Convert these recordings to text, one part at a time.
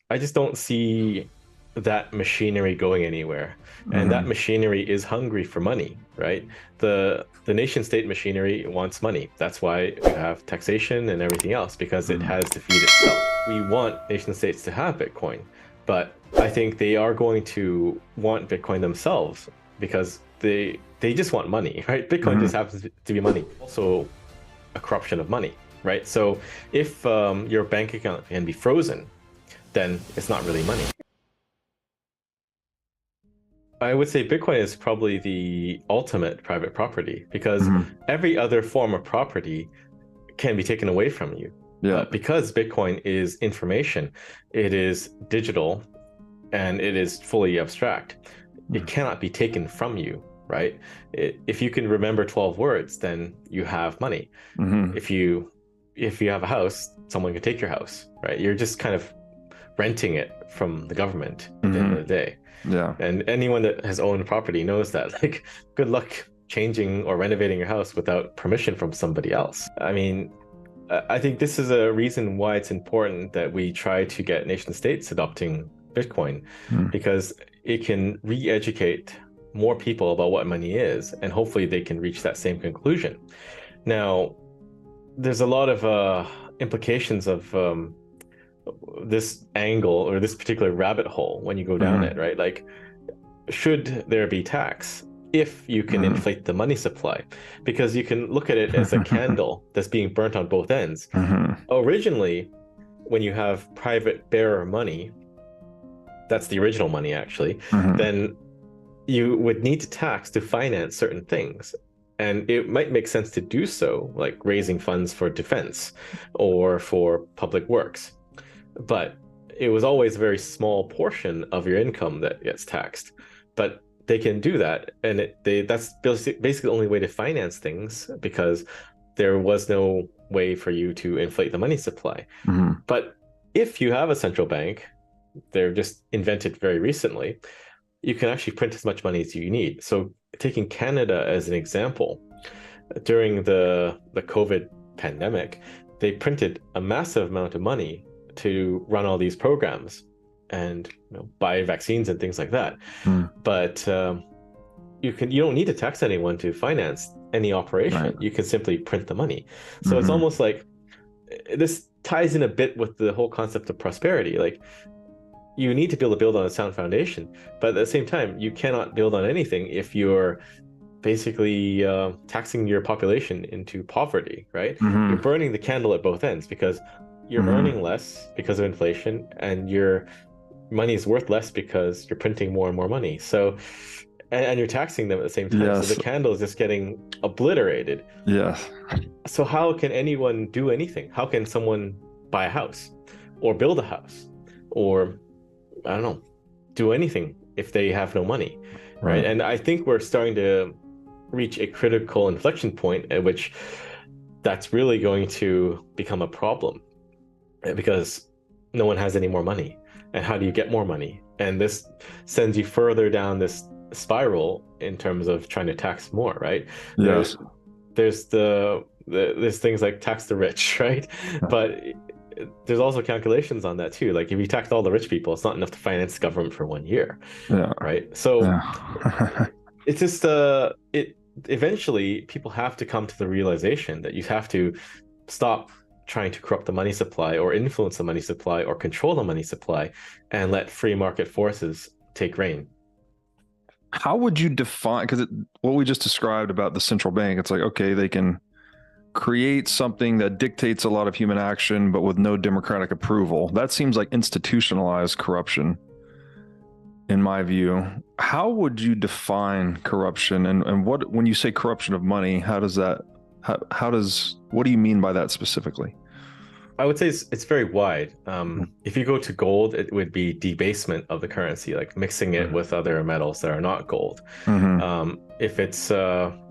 I just don't see that machinery going anywhere. And that machinery is hungry for money, right? The nation state machinery wants money. That's why we have taxation and everything else, because it has to feed itself. We want nation states to have Bitcoin, but I think they are going to want Bitcoin themselves because they just want money, right? Bitcoin just happens to be money. Also a corruption of money, right? So if your bank account can be frozen, then it's not really money. I would say Bitcoin is probably the ultimate private property because every other form of property can be taken away from you. Yeah. But because Bitcoin is information, it is digital, and it is fully abstract. It cannot be taken from you, right? If you can remember 12 words, then you have money. If you have a house, someone can take your house, right? You're just kind of renting it from the government at the end of the day. Yeah. And anyone that has owned property knows that. Like, good luck changing or renovating your house without permission from somebody else. I mean, I think this is a reason why it's important that we try to get nation states adopting Bitcoin, because it can re-educate more people about what money is, and hopefully they can reach that same conclusion. Now, there's a lot of implications of this angle or this particular rabbit hole when you go down it, right? Like, should there be tax if you can inflate the money supply? Because you can look at it as a candle that's being burnt on both ends. Originally, when you have private bearer money, that's the original money actually, then you would need to tax to finance certain things. And it might make sense to do so, like raising funds for defense or for public works. But it was always a very small portion of your income that gets taxed. But they can do that, and that's basically the only way to finance things, because there was no way for you to inflate the money supply. But if you have a central bank, they're just invented very recently, you can actually print as much money as you need. So taking Canada as an example, during the COVID pandemic, they printed a massive amount of money to run all these programs and buy vaccines and things like that. But you don't need to tax anyone to finance any operation. Right. You can simply print the money. So it's almost like this ties in a bit with the whole concept of prosperity. Like, you need to be able to build on a sound foundation, but at the same time, you cannot build on anything if you're basically taxing your population into poverty, right? You're burning the candle at both ends, because you're earning less because of inflation, and your money is worth less because you're printing more and more money. So, and you're taxing them at the same time. Yes. So the candle is just getting obliterated. Yes. So how can anyone do anything? How can someone buy a house or build a house or, I don't know, do anything if they have no money, right? And I think we're starting to reach a critical inflection point at which that's really going to become a problem, because no one has any more money. And how do you get more money? And this sends you further down this spiral in terms of trying to tax more, right? Yes. There's things like tax the rich, right? But there's also calculations on that too. Like, if you tax all the rich people, it's not enough to finance the government for 1 year, right? So it's just eventually people have to come to the realization that you have to stop trying to corrupt the money supply or influence the money supply or control the money supply, and let free market forces take reign. How would you define, because what we just described about the central bank, it's like, okay, they can create something that dictates a lot of human action, but with no democratic approval. That seems like institutionalized corruption, in my view. How would you define corruption? And what, when you say corruption of money, what do you mean by that specifically? I would say it's very wide. If you go to gold, it would be debasement of the currency, like mixing it with other metals that are not gold. If it's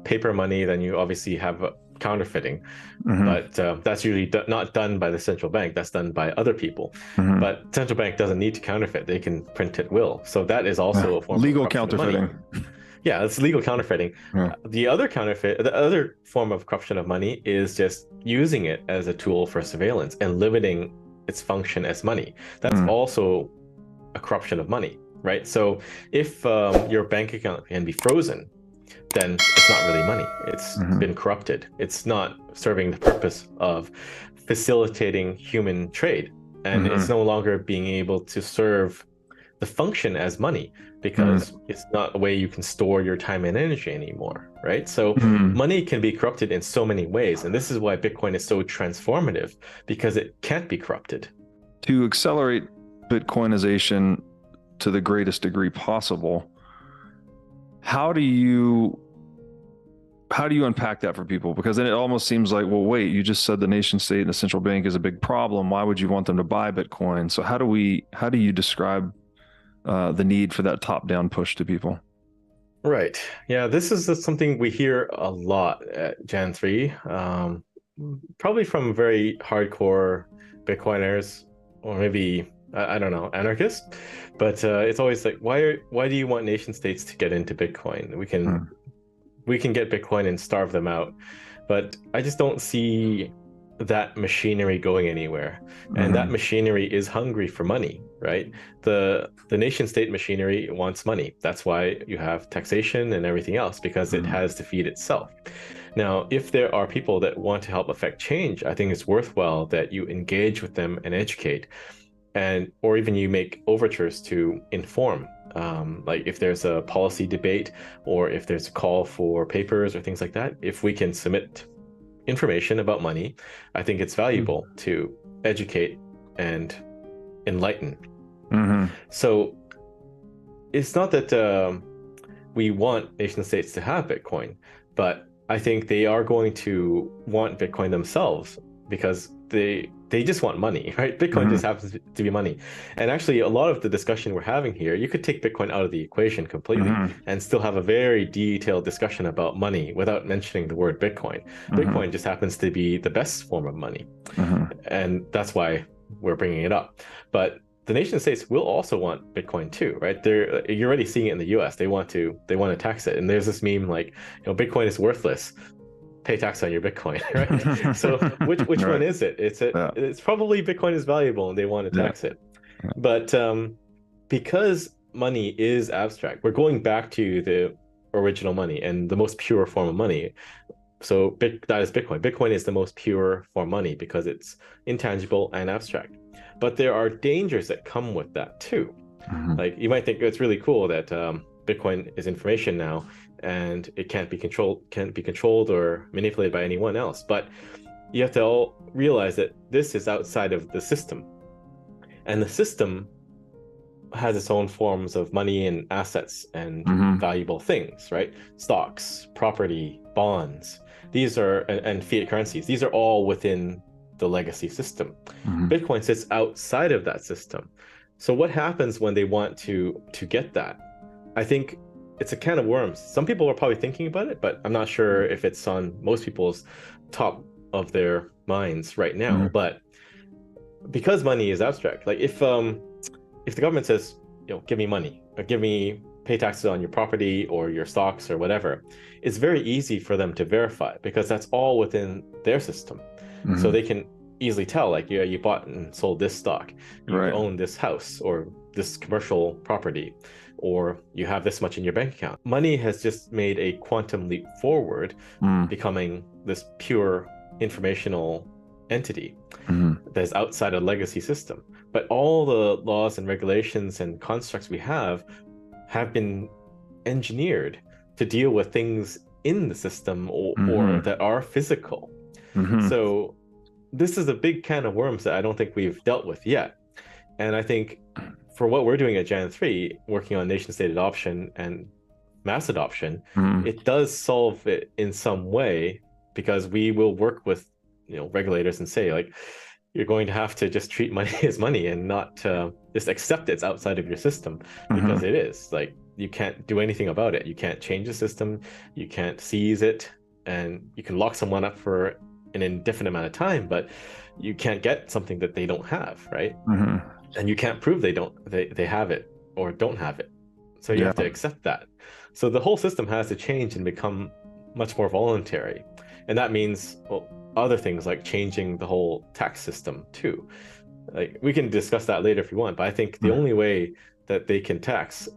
paper money, then you obviously have counterfeiting, but that's usually not done by the central bank. That's done by other people. But central bank doesn't need to counterfeit; they can print at will. So that is also a form legal of counterfeiting. Yeah, it's legal counterfeiting. The other form of corruption of money is just using it as a tool for surveillance and limiting its function as money. That's also a corruption of money, right? So if your bank account can be frozen, then it's not really money. It's been corrupted. It's not serving the purpose of facilitating human trade. And it's no longer being able to serve the function as money, because it's not a way you can store your time and energy anymore, right? So money can be corrupted in so many ways. And this is why Bitcoin is so transformative, because it can't be corrupted. To accelerate Bitcoinization to the greatest degree possible, how do you unpack that for people? Because then it almost seems like, well, wait, you just said the nation state and the central bank is a big problem. Why would you want them to buy Bitcoin? So how do you describe the need for that top-down push to people? Right. Yeah, this is something we hear a lot at Jan 3, probably from very hardcore Bitcoiners, or maybe, I don't know, anarchists. But it's always like, why do you want nation states to get into Bitcoin? We can get Bitcoin and starve them out. But I just don't see that machinery going anywhere. And that machinery is hungry for money, right? The nation state machinery wants money. That's why you have taxation and everything else, because it has to feed itself. Now, if there are people that want to help affect change, I think it's worthwhile that you engage with them and educate, or even you make overtures to inform. Like if there's a policy debate, or if there's a call for papers or things like that, if we can submit information about money, I think it's valuable to educate and enlighten. So it's not that we want nation states to have Bitcoin, but I think they are going to want Bitcoin themselves, because they just want money, right? Bitcoin just happens to be money. And actually, a lot of the discussion we're having here, you could take Bitcoin out of the equation completely and still have a very detailed discussion about money without mentioning the word Bitcoin. Bitcoin just happens to be the best form of money. And that's why we're bringing it up. But the nation states will also want Bitcoin too, right? You're already seeing it in the US. They want to tax it. And there's this meme like, Bitcoin is worthless, pay tax on your Bitcoin, right? So which one is it? It's probably Bitcoin is valuable and they want to tax it. But because money is abstract, we're going back to the original money and the most pure form of money. So that is Bitcoin. Bitcoin is the most pure form of money because it's intangible and abstract. But there are dangers that come with that too. Like you might think it's really cool that Bitcoin is information now, and it can't be controlled or manipulated by anyone else. But you have to all realize that this is outside of the system, and the system has its own forms of money and assets and valuable things, right? Stocks, property, bonds. These are and fiat currencies. These are all within the legacy system. Bitcoin sits outside of that system. So what happens when they want to get that? I think it's a can of worms. Some people are probably thinking about it, but I'm not sure if it's on most people's top of their minds right now. But because money is abstract, like if the government says, give me money, or pay taxes on your property or your stocks or whatever, it's very easy for them to verify because that's all within their system. So they can easily tell, like, you bought and sold this stock, you own this house or this commercial property, or you have this much in your bank account. Money has just made a quantum leap forward, becoming this pure informational entity that is outside a legacy system. But all the laws and regulations and constructs we have been engineered to deal with things in the system or that are physical. So this is a big can of worms that I don't think we've dealt with yet. And I think for what we're doing at Jan 3, working on nation state adoption and mass adoption, it does solve it in some way, because we will work with regulators and say, like, you're going to have to just treat money as money and not just accept it's outside of your system, because it is. Like, you can't do anything about it. You can't change the system. You can't seize it. And you can lock someone up for an indefinite amount of time, but you can't get something that they don't have, right? And you can't prove they have it or don't have it. So you have to accept that. So the whole system has to change and become much more voluntary. And that means, other things like changing the whole tax system too. Like, we can discuss that later if you want, but I think the only way that they can tax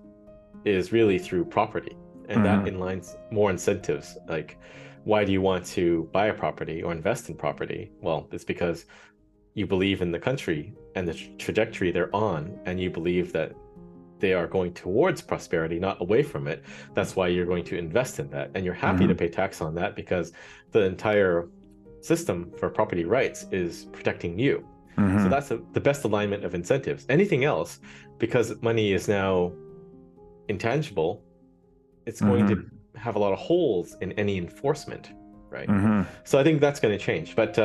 is really through property, and that inlines more incentives. Like, why do you want to buy a property or invest in property? Well, it's because you believe in the country and the trajectory they're on, and you believe that they are going towards prosperity, not away from it. That's why you're going to invest in that, and you're happy to pay tax on that, because the entire system for property rights is protecting you. So that's the best alignment of incentives. Anything else, because money is now intangible, it's going to have a lot of holes in any enforcement, right? So I think that's going to change. But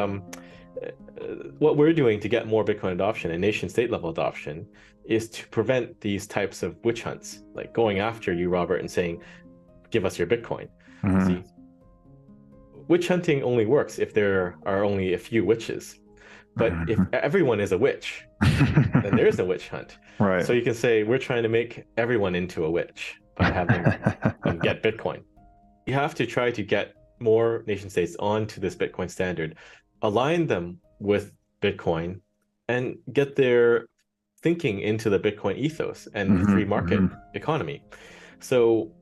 what we're doing to get more Bitcoin adoption and nation state level adoption is to prevent these types of witch hunts, like going after you, Robert, and saying, give us your Bitcoin. See, witch hunting only works if there are only a few witches. But if everyone is a witch, then there is a witch hunt. Right. So you can say, we're trying to make everyone into a witch by having them get Bitcoin. You have to try to get more nation states onto this Bitcoin standard, align them with Bitcoin, and get their thinking into the Bitcoin ethos and free market economy. So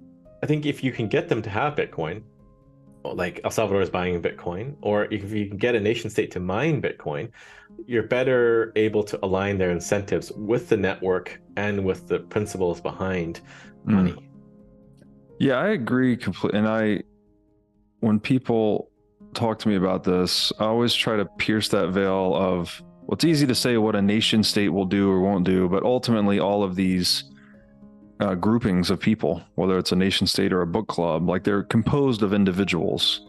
I think if you can get them to have Bitcoin, like El Salvador is buying Bitcoin, or if you can get a nation state to mine Bitcoin, you're better able to align their incentives with the network and with the principles behind money. Yeah, I agree completely. And when people talk to me about this, I always try to pierce that veil of, well, it's easy to say what a nation state will do or won't do, but ultimately all of these groupings of people, whether it's a nation state or a book club, like they're composed of individuals.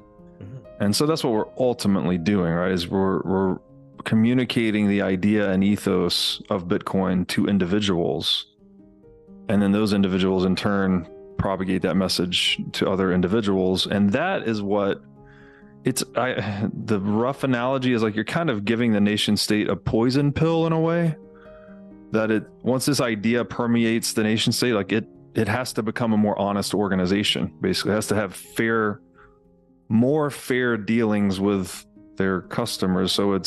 And so that's what we're ultimately doing, right? Is we're communicating the idea and ethos of Bitcoin to individuals. And then those individuals in turn propagate that message to other individuals. And that is what the rough analogy is, like you're kind of giving the nation state a poison pill in a way. That once this idea permeates the nation state, like it has to become a more honest organization. Basically, it has to have more fair dealings with their customers. So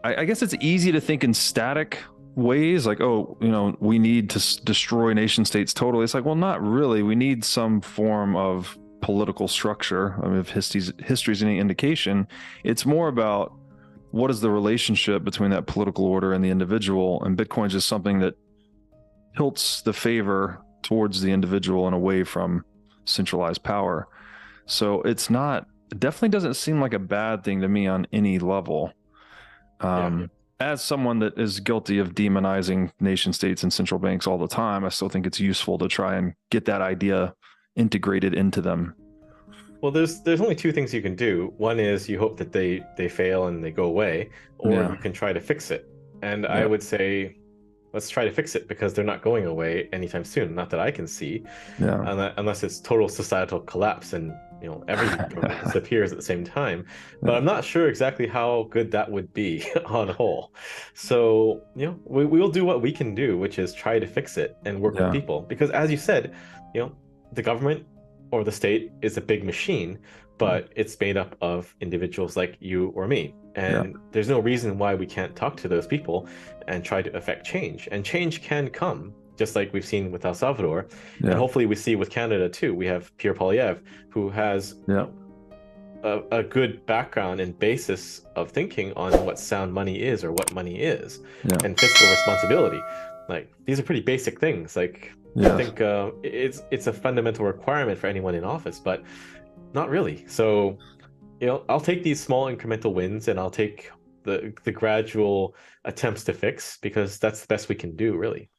I guess it's easy to think in static ways, like, oh, we need to destroy nation states totally. It's like, well, not really. We need some form of political structure. I mean, if history's any indication, it's more about what is the relationship between that political order and the individual, and Bitcoin is just something that tilts the favor towards the individual and away from centralized power. So it definitely doesn't seem like a bad thing to me on any level. As someone that is guilty of demonizing nation states and central banks all the time, I still think it's useful to try and get that idea integrated into them. Well, there's only two things you can do. One is you hope that they fail and they go away, or you can try to fix it. And I would say, let's try to fix it, because they're not going away anytime soon. Not that I can see, unless it's total societal collapse and everything disappears at the same time. But I'm not sure exactly how good that would be on whole. So we'll do what we can do, which is try to fix it and work with people. Because as you said, the government or the state is a big machine, but it's made up of individuals like you or me. And there's no reason why we can't talk to those people and try to affect change. And change can come, just like we've seen with El Salvador. And hopefully we see with Canada too. We have Pierre Poilievre, who has a good background and basis of thinking on what sound money is, or what money is, and fiscal responsibility. Like, these are pretty basic things. Like, I think it's a fundamental requirement for anyone in office, but not really. So, I'll take these small incremental wins, and I'll take the gradual attempts to fix, because that's the best we can do, really.